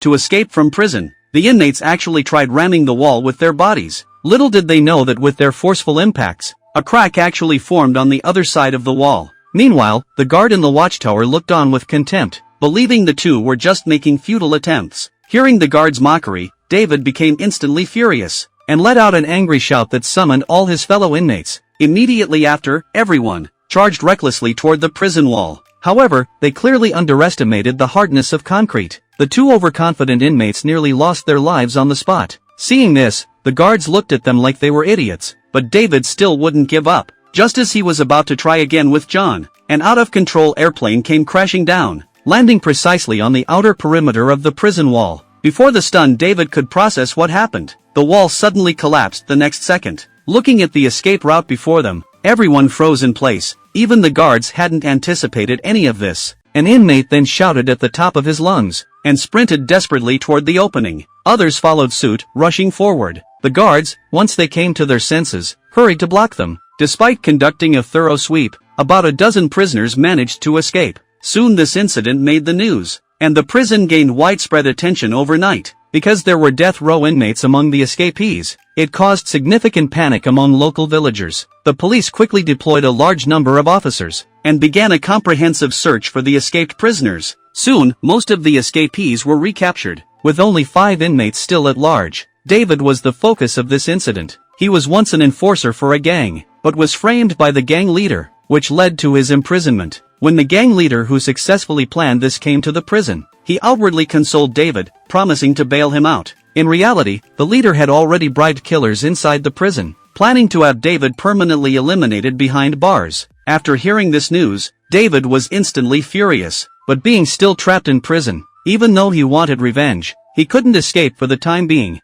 To escape from prison, the inmates actually tried ramming the wall with their bodies. Little did they know that with their forceful impacts, a crack actually formed on the other side of the wall. Meanwhile, the guard in the watchtower looked on with contempt, believing the two were just making futile attempts. Hearing the guard's mockery, David became instantly furious, and let out an angry shout that summoned all his fellow inmates. Immediately after, everyone charged recklessly toward the prison wall. However, they clearly underestimated the hardness of concrete. The two overconfident inmates nearly lost their lives on the spot. Seeing this, the guards looked at them like they were idiots, but David still wouldn't give up. Just as he was about to try again with John, an out-of-control airplane came crashing down, landing precisely on the outer perimeter of the prison wall. Before the stunned David could process what happened, the wall suddenly collapsed the next second. Looking at the escape route before them, everyone froze in place. Even the guards hadn't anticipated any of this. An inmate then shouted at the top of his lungs, and sprinted desperately toward the opening. Others followed suit, rushing forward. The guards, once they came to their senses, hurried to block them. Despite conducting a thorough sweep, about a dozen prisoners managed to escape. Soon this incident made the news, and the prison gained widespread attention overnight. Because there were death row inmates among the escapees, it caused significant panic among local villagers. The police quickly deployed a large number of officers, and began a comprehensive search for the escaped prisoners. Soon, most of the escapees were recaptured, with only 5 inmates still at large. David was the focus of this incident. He was once an enforcer for a gang, but was framed by the gang leader, which led to his imprisonment. When the gang leader who successfully planned this came to the prison, he outwardly consoled David, promising to bail him out. In reality, the leader had already bribed killers inside the prison, planning to have David permanently eliminated behind bars. After hearing this news, David was instantly furious, but being still trapped in prison, even though he wanted revenge, he couldn't escape for the time being.